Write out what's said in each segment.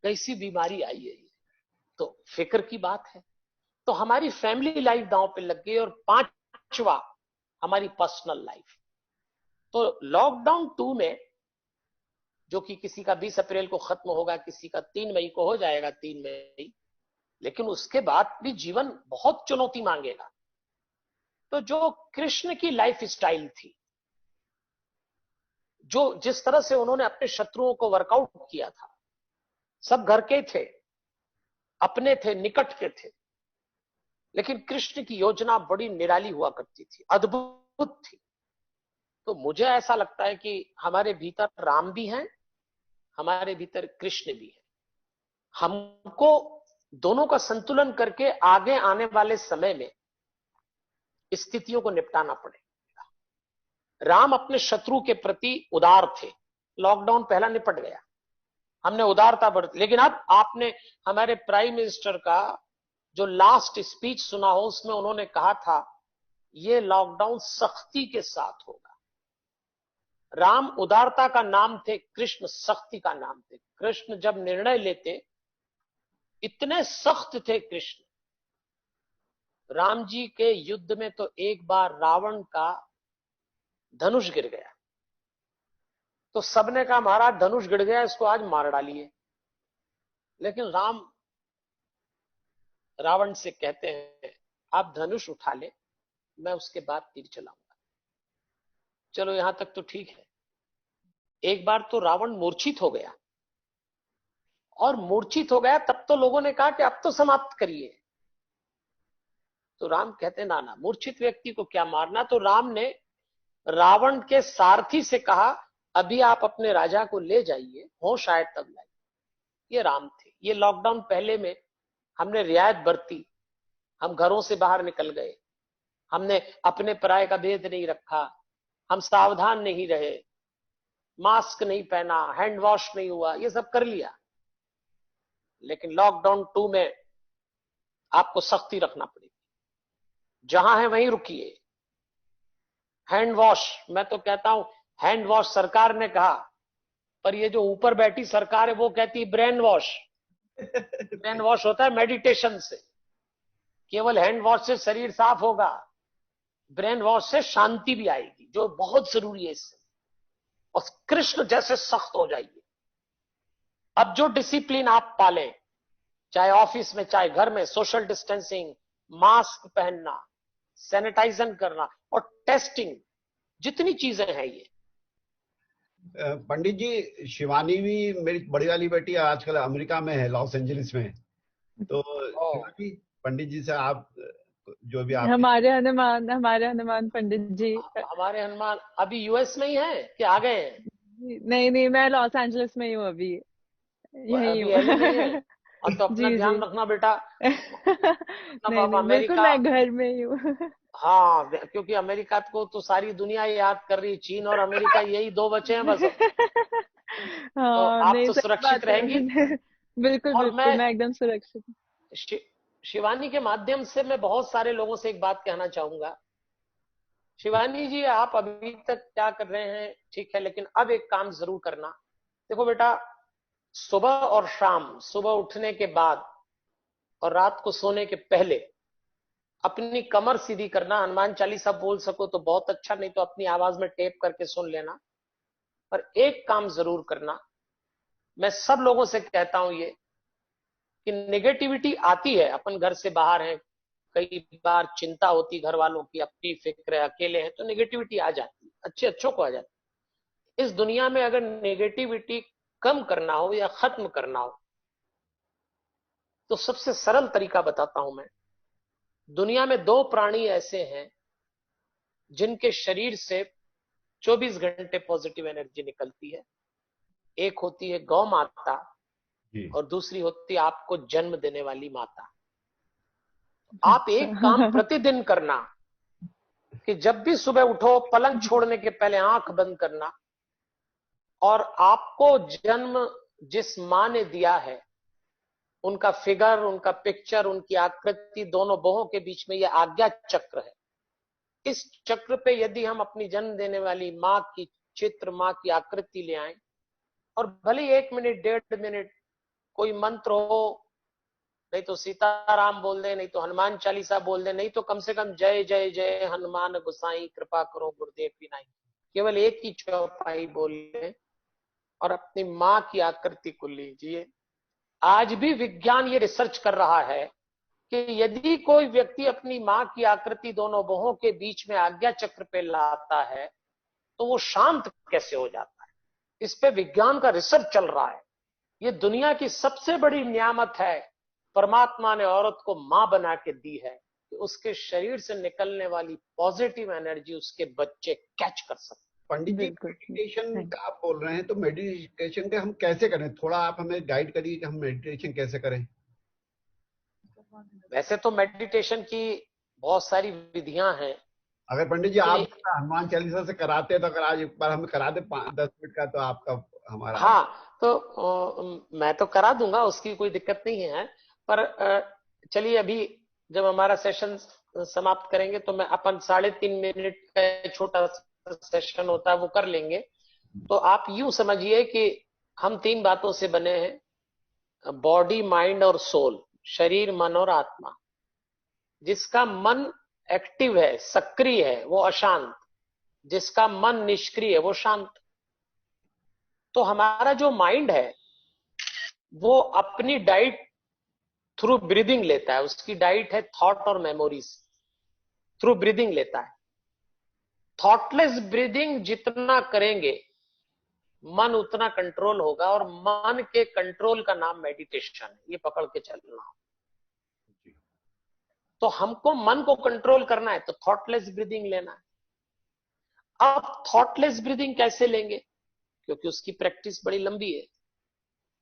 कैसी बीमारी आई है ये, तो फिक्र की बात है। तो हमारी फैमिली लाइफ दांव पे लग गई, और पांचवा हमारी पर्सनल लाइफ। तो लॉकडाउन 2 में, जो कि किसी का 20 अप्रैल को खत्म होगा, किसी का 3 मई को हो जाएगा, 3 मई, लेकिन उसके बाद भी जीवन बहुत चुनौती मांगेगा। तो जो कृष्ण की लाइफ स्टाइल थी, जो जिस तरह से उन्होंने अपने शत्रुओं को वर्कआउट किया था, सब घर के थे, अपने थे, निकट के थे, लेकिन कृष्ण की योजना बड़ी निराली हुआ करती थी, अद्भुत थी। तो मुझे ऐसा लगता है कि हमारे भीतर राम भी हैं, हमारे भीतर कृष्ण भी है। हमको दोनों का संतुलन करके आगे आने वाले समय में स्थितियों को निपटाना पड़ेगा। राम अपने शत्रु के प्रति उदार थे, लॉकडाउन पहला निपट गया, हमने उदारता बरती। लेकिन अब आपने हमारे प्राइम मिनिस्टर का जो लास्ट स्पीच सुना हो, उसमें उन्होंने कहा था ये लॉकडाउन सख्ती के साथ होगा। राम उदारता का नाम थे, कृष्ण सख्ती का नाम थे। कृष्ण जब निर्णय लेते, इतने सख्त थे कृष्ण। राम जी के युद्ध में तो एक बार रावण का धनुष गिर गया, तो सबने कहा महाराज धनुष गिर गया, इसको आज मार डालिए। लेकिन राम रावण से कहते हैं आप धनुष उठा ले, मैं उसके बाद तीर चलाऊंगा। चलो यहां तक तो ठीक है। एक बार तो रावण मूर्छित हो गया, और मूर्छित हो गया तब तो लोगों ने कहा कि अब तो समाप्त करिए। तो राम कहते ना ना, मूर्छित व्यक्ति को क्या मारना। तो राम ने रावण के सारथी से कहा अभी आप अपने राजा को ले जाइए, हो शायद तब लाइए। ये राम थे। ये लॉकडाउन पहले में हमने रियायत बरती, हम घरों से बाहर निकल गए, हमने अपने पराये का भेद नहीं रखा, हम सावधान नहीं रहे, मास्क नहीं पहना, हैंड वॉश नहीं हुआ, ये सब कर लिया। लेकिन लॉकडाउन 2 में आपको सख्ती रखना पड़ेगी, जहां है वहीं रुकिए। हैंड वॉश, मैं तो कहता हूं हैंड वॉश सरकार ने कहा, पर ये जो ऊपर बैठी सरकार है वो कहती है ब्रेन वॉश। ब्रेन वॉश होता है मेडिटेशन से, केवल हैंड वॉश से शरीर साफ होगा, ब्रेन वॉश से शांति भी आएगी, जो बहुत जरूरी है इससे। और कृष्ण जैसे सख्त हो जाइए। अब जो डिसिप्लिन आप पालें, चाहे ऑफिस में चाहे घर में, सोशल डिस्टेंसिंग, मास्क पहनना, सैनिटाइजन करना और टेस्टिंग, जितनी चीजें हैं ये। पंडित जी, शिवानी भी मेरी बड़ी वाली बेटी आजकल अमेरिका में है, लॉस एंजलिस में। तो शिवानी, पंडित जी से आप जो भी आप हमारे हनुमान पंडित जी। हमारे हनुमान अभी यूएस में ही है कि आ गए हैं? नहीं नहीं, मैं लॉस एंजलिस में ही हूँ अभी, यही अभी एलए में है? हूँ। और तो अपना जी जी। ध्यान रखना बेटा, मतलब नहीं अब नहीं, बिल्कुल अमेरिका। मैं घर में ही हूँ। हाँ, क्योंकि अमेरिका को तो सारी दुनिया याद कर रही है, चीन और अमेरिका यही दो बचे हैं बस अब। तो हाँ आप नहीं, तो सही सुरक्षित बात रहेंगी। है। बिल्कुल और बिल्कुल, मैं एकदम सुरक्षित हूँ। शिवानी के माध्यम से मैं बहुत सारे लोगों से एक बात कहना चाहूंगा। शिवानी जी, आप अभी तक क्या कर रहे हैं ठीक है, लेकिन अब एक काम जरूर करना। देखो बेटा, सुबह और शाम, सुबह उठने के बाद और रात को सोने के पहले अपनी कमर सीधी करना। हनुमान चालीसा बोल सको तो बहुत अच्छा, नहीं तो अपनी आवाज में टेप करके सुन लेना। पर एक काम जरूर करना, मैं सब लोगों से कहता हूं ये, कि नेगेटिविटी आती है, अपन घर से बाहर हैं, कई बार चिंता होती घर वालों की, अपनी फिक्र है, अकेले हैं, तो नेगेटिविटी आ जाती है, अच्छे अच्छों को आ जाती है। इस दुनिया में अगर नेगेटिविटी कम करना हो या खत्म करना हो, तो सबसे सरल तरीका बताता हूं मैं। दुनिया में दो प्राणी ऐसे हैं जिनके शरीर से 24 घंटे पॉजिटिव एनर्जी निकलती है। एक होती है गौ माता, जी। और दूसरी होती है आपको जन्म देने वाली माता। आप एक काम प्रतिदिन करना, कि जब भी सुबह उठो, पलंग छोड़ने के पहले आंख बंद करना, और आपको जन्म जिस मां ने दिया है, उनका फिगर, उनका पिक्चर, उनकी आकृति, दोनों बाहों के बीच में यह आज्ञा चक्र है। इस चक्र पे यदि हम अपनी जन्म देने वाली माँ की चित्र, माँ की आकृति ले आए, और भले 1 मिनट 1.5 मिनट कोई मंत्र हो, नहीं तो सीताराम बोल दे, नहीं तो हनुमान चालीसा बोल दे, नहीं तो कम से कम जय जय जय हनुमान गोसाई कृपा करो गुरुदेव की नाई, केवल एक ही चौपाई बोल ले और अपनी माँ की आकृति को लीजिए। आज भी विज्ञान ये रिसर्च कर रहा है कि यदि कोई व्यक्ति अपनी माँ की आकृति दोनों बाहों के बीच में आज्ञा चक्र पे लाता है तो वो शांत कैसे हो जाता है। इस पे विज्ञान का रिसर्च चल रहा है। ये दुनिया की सबसे बड़ी नियामत है, परमात्मा ने औरत को मां बना के दी है कि उसके शरीर से निकलने वाली पॉजिटिव एनर्जी उसके बच्चे कैच कर सकते। पंडित जी, बिल्कुल मेडिटेशन का आप बोल रहे हैं, तो मेडिटेशन का हम कैसे करें? थोड़ा आप हमें गाइड करिए कि हम मेडिटेशन कैसे करें। वैसे तो मेडिटेशन की बहुत सारी विधियां हैं, अगर पंडित जी लेकिन आप हनुमान चालीसा से कराते हैं तो अगर आज एक बार हमें करा दे 5-10 मिनट का, तो आपका हमारा। हाँ, तो मैं तो करा दूंगा, उसकी कोई दिक्कत नहीं है। पर चलिए अभी जब हमारा सेशन समाप्त करेंगे तो मैं अपन 3.5 मिनट का छोटा सेशन होता है वो कर लेंगे। तो आप यूं समझिए कि हम 3 बातों से बने हैं, बॉडी माइंड और सोल, शरीर मन और आत्मा। जिसका मन एक्टिव है, सक्रिय है, वो अशांत, जिसका मन निष्क्रिय है वो शांत। तो हमारा जो माइंड है वो अपनी डाइट थ्रू ब्रीदिंग लेता है, उसकी डाइट है थॉट और मेमोरीज, थ्रू ब्रीदिंग लेता है। थॉटलेस ब्रीदिंग जितना करेंगे मन उतना कंट्रोल होगा, और मन के कंट्रोल का नाम मेडिटेशन है, ये पकड़ के चलना। तो हमको मन को कंट्रोल करना है तो थॉटलेस ब्रीदिंग लेना है। अब थॉटलेस ब्रीदिंग कैसे लेंगे, क्योंकि उसकी प्रैक्टिस बड़ी लंबी है।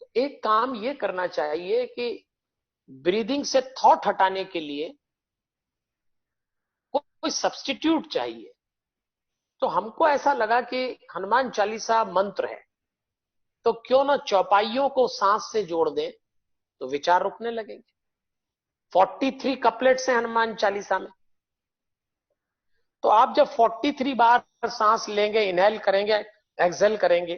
तो एक काम ये करना चाहिए कि ब्रीदिंग से थॉट हटाने के लिए कोई सब्स्टिट्यूट चाहिए। तो हमको ऐसा लगा कि हनुमान चालीसा मंत्र है, तो क्यों ना चौपाइयों को सांस से जोड़ दें, तो विचार रुकने लगेंगे। 43 कपलेट्स हैं हनुमान चालीसा में। तो आप जब 43 बार सांस लेंगे, इनहेल करेंगे, एक्सहेल करेंगे,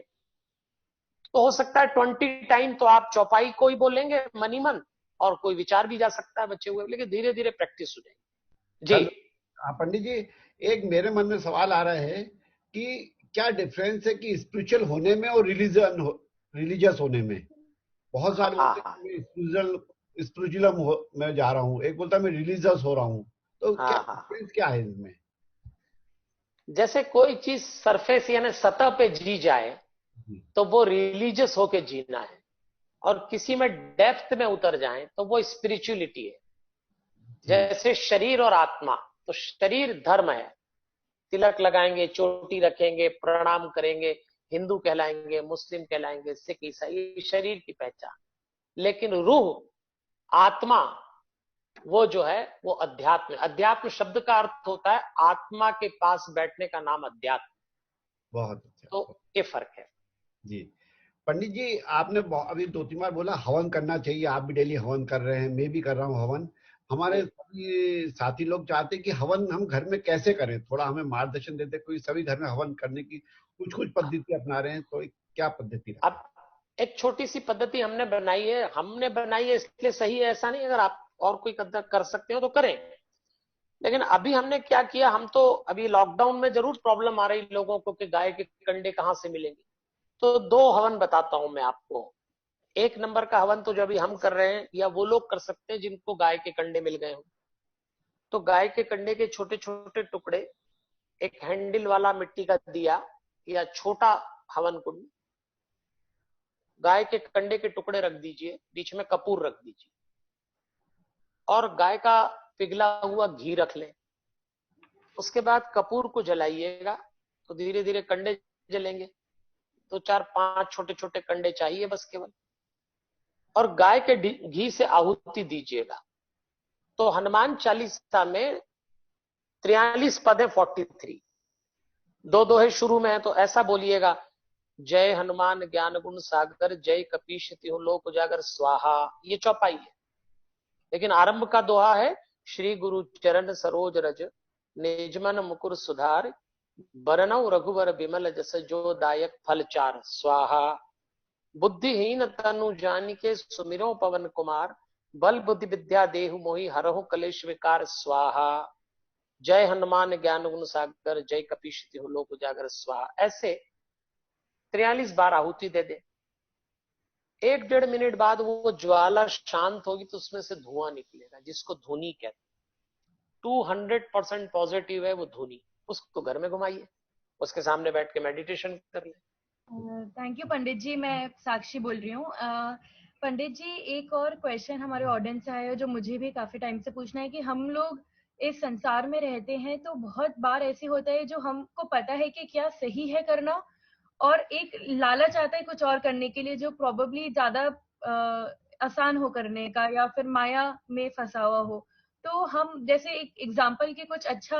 तो हो सकता है 20 टाइम तो आप चौपाई को ही बोलेंगे मनी मन, और कोई विचार भी जा सकता है बचे हुए, लेकिन धीरे धीरे प्रैक्टिस हो जाएगी जी। पंडित जी, एक मेरे मन में सवाल आ रहा है कि क्या डिफरेंस है कि स्पिरिचुअल होने में और रिलीजियस होने में? बहुत सारे हाँ बोलते हाँ हैं स्पिरिचुअल में जा रहा हूँ, एक बोलता है मैं रिलीजियस हो रहा हूँ, तो क्या हाँ हाँ। डिफरेंस क्या है इसमें? जैसे कोई चीज सरफेस यानी सतह पे जी जाए तो वो रिलीजियस होके जीना है, और किसी में डेप्थ में उतर जाए तो वो स्पिरिचुअलिटी है। जैसे शरीर और आत्मा, तो शरीर धर्म है, तिलक लगाएंगे, चोटी रखेंगे, प्रणाम करेंगे, हिंदू कहलाएंगे, मुस्लिम कहलाएंगे, सिख ईसाई, ये शरीर की पहचान। लेकिन रूह, आत्मा, वो जो है वो अध्यात्म। अध्यात्म शब्द का अर्थ होता है आत्मा के पास बैठने का नाम अध्यात्म। बहुत अच्छा। तो ये फर्क है जी पंडित जी, आपने अभी 2-3 बार बोला हवन करना चाहिए, आप भी डेली हवन कर रहे हैं, मैं भी कर रहा हूँ हवन। हमारे जी। सभी साथी लोग चाहते हैं कि हवन हम घर में कैसे करें, थोड़ा हमें मार्गदर्शन देते। कोई सभी घर में हवन करने की कुछ कुछ पद्धति अपना रहे हैं, तो क्या पद्धति रहे? अब एक छोटी सी पद्धति हमने बनाई है इसलिए सही है ऐसा नहीं, अगर आप और कोई कर सकते हो तो करें। लेकिन अभी हमने क्या किया, हम तो अभी लॉकडाउन में जरूर प्रॉब्लम आ रही लोगों को कि गाय के कंडे कहाँ से मिलेंगे। तो 2 हवन बताता हूं मैं आपको। एक नंबर का हवन तो जो अभी हम कर रहे हैं, या वो लोग कर सकते हैं जिनको गाय के कंडे मिल गए हो। तो गाय के कंडे के छोटे छोटे टुकड़े, एक हैंडल वाला मिट्टी का दिया या छोटा हवन कुंड, गाय के कंडे के टुकड़े रख दीजिए, बीच में कपूर रख दीजिए, और गाय का पिघला हुआ घी रख लें। उसके बाद कपूर को जलाइएगा तो धीरे धीरे कंडे जलेंगे। तो 4-5 छोटे छोटे कंडे चाहिए बस केवल, और गाय के घी से आहुति दीजिएगा। तो हनुमान चालीसा में 43 पद है, 43 दो दोहे शुरू में है, तो ऐसा बोलिएगा, जय हनुमान ज्ञान गुण सागर, जय कपीश तिहु लोक उजागर स्वाहा। ये चौपाई है। लेकिन आरंभ का दोहा है, श्री गुरु चरण सरोज रज, निजमन मुकुर सुधार, बरनऊ रघुवर बिमल जस, जो दायक फल चार स्वाहा। बुद्धिहीन तनु जानिके सुमिरो पवन कुमार, बल बुद्धि विद्या देहु मोहि, हरहु कलेश विकार स्वाहा। जय हनुमान ज्ञान गुण सागर, जय कपीश तिहु लोक उजागर स्वाहा। ऐसे 43 बार आहुति दे दे। 1-1.5 मिनट बाद वो ज्वाला शांत होगी तो उसमें से धुआं निकलेगा, जिसको धुनी कहते हैं। 200% पॉजिटिव है वो धुनी। उसको घर में घुमाइए, उसके सामने बैठ के मेडिटेशन कर ले। थैंक यू पंडित जी। मैं साक्षी बोल रही हूँ। पंडित जी, एक और क्वेश्चन हमारे ऑडियंस से आया है जो मुझे भी काफी टाइम से पूछना है कि हम लोग इस संसार में रहते हैं तो बहुत बार ऐसे होता है जो हमको पता है कि क्या सही है करना, और एक लालच आता है कुछ और करने के लिए जो प्रोबेबली ज्यादा आसान हो करने का, या फिर माया में फंसा हुआ हो। तो हम जैसे एक एग्जाम्पल के कुछ अच्छा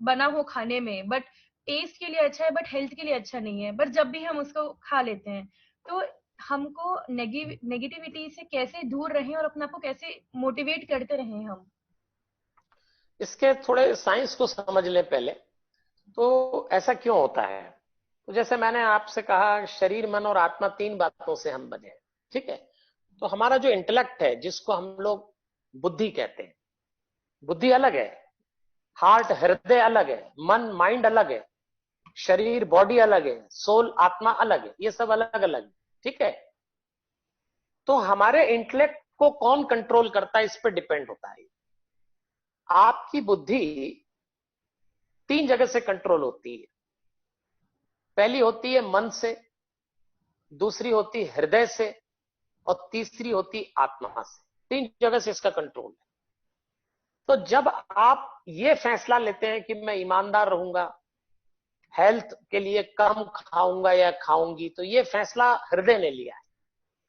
बना हो खाने में, बट टेस्ट के लिए अच्छा है बट हेल्थ के लिए अच्छा नहीं है, बट जब भी हम उसको खा लेते हैं, तो हमको नेगेटिविटी से कैसे दूर रहें और अपने आप को कैसे मोटिवेट करते रहें हम? इसके थोड़े साइंस को समझ लें पहले। तो ऐसा क्यों होता है? तो जैसे मैंने आपसे कहा, शरीर मन और आत्मा 3 बातों से हम बने हैं, ठीक है। तो हमारा जो इंटेलेक्ट है, जिसको हम लोग बुद्धि कहते हैं, बुद्धि अलग है, हार्ट हृदय अलग है, मन माइंड अलग है, शरीर बॉडी अलग है, सोल आत्मा अलग है, ये सब अलग अलग है, ठीक है। तो हमारे इंटेलेक्ट को कौन कंट्रोल करता है, इस पर डिपेंड होता है। आपकी बुद्धि 3 जगह से कंट्रोल होती है। पहली होती है मन से, दूसरी होती है हृदय से, और तीसरी होती आत्मा से। 3 जगह से इसका कंट्रोल है। तो जब आप ये फैसला लेते हैं कि मैं ईमानदार रहूंगा, हेल्थ के लिए कम खाऊंगा या खाऊंगी, तो ये फैसला हृदय ने लिया है।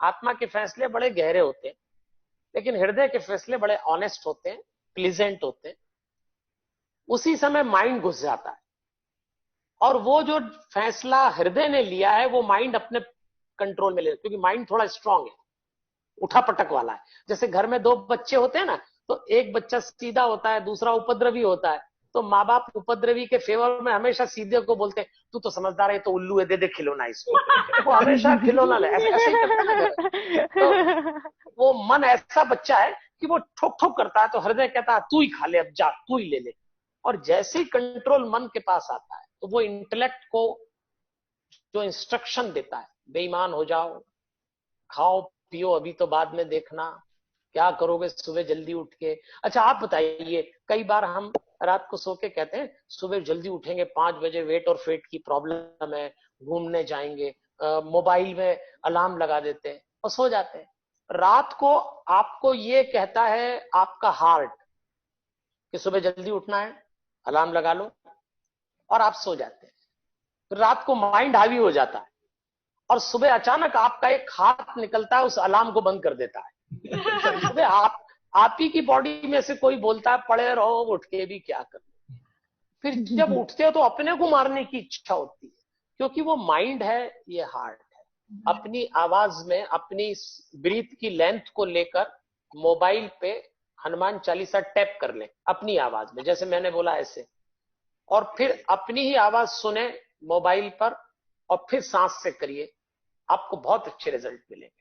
आत्मा के फैसले बड़े गहरे होते हैं, लेकिन हृदय के फैसले बड़े ऑनेस्ट होते हैं, प्लीजेंट होते हैं। उसी समय माइंड घुस जाता है, और वो जो फैसला हृदय ने लिया है वो माइंड अपने कंट्रोल में ले, क्योंकि माइंड थोड़ा स्ट्रांग है, उठा पटक वाला है। जैसे घर में 2 बच्चे होते हैं ना, तो एक बच्चा सीधा होता है, दूसरा उपद्रवी होता है। तो माँ बाप उपद्रवी के फेवर में हमेशा सीधे को बोलते हैं, तू तो समझदार है, तो उल्लू है, दे दे खिलौना इसको। वो हमेशा खिलौना ले, ऐसे ही करता है ना घर। तो वो मन ऐसा बच्चा है कि वो ठोक ठोक करता है, तो हृदय कहता है तू ही खा ले, अब जा तू ही ले ले। और जैसे ही कंट्रोल मन के पास आता है, तो वो इंटेलेक्ट को जो इंस्ट्रक्शन देता है, बेईमान हो जाओ, खाओ पियो, अभी तो बाद में देखना, क्या करोगे सुबह जल्दी उठ के। अच्छा आप बताइए, कई बार हम रात को सो के कहते हैं सुबह जल्दी उठेंगे 5 बजे, वेट और फेट की प्रॉब्लम है, घूमने जाएंगे, मोबाइल में अलार्म लगा देते हैं और सो जाते हैं। रात को आपको ये कहता है आपका हार्ट कि सुबह जल्दी उठना है, अलार्म लगा लो, और आप सो जाते हैं। रात को माइंड हावी हो जाता है, और सुबह अचानक आपका एक हाथ निकलता है, उस अलार्म को बंद कर देता है। सुबह आप ही की बॉडी में से कोई बोलता है पड़े रहो, उठ के भी क्या करना। फिर जब उठते हो तो अपने को मारने की इच्छा होती है, क्योंकि वो माइंड है, ये हार्ट है। अपनी आवाज में अपनी ब्रीथ की लेंथ को लेकर मोबाइल पे हनुमान चालीसा टैप कर ले अपनी आवाज में, जैसे मैंने बोला ऐसे, और फिर अपनी ही आवाज सुने मोबाइल पर, और फिर सांस से करिए, आपको बहुत अच्छे रिजल्ट मिलेंगे।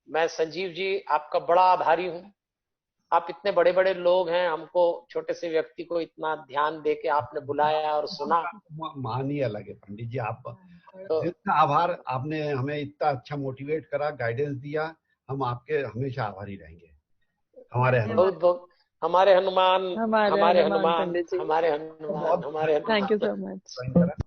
मैं संजीव जी आपका बड़ा आभारी हूं। आप इतने बड़े बड़े लोग हैं, हमको छोटे से व्यक्ति को इतना ध्यान दे के आपने बुलाया और सुना। मान ही अलग है पंडित जी, आप दिल का आभार। आपने हमें इतना अच्छा मोटिवेट करा, गाइडेंस दिया, हम आपके हमेशा आभारी रहेंगे। हमारे बहुत बहुत हमारे हनुमान, हमारे हमारे हनुमान हनुमान, पंडित जी, हमारे हनुमान, हमारे Hanuman. Thank you so much.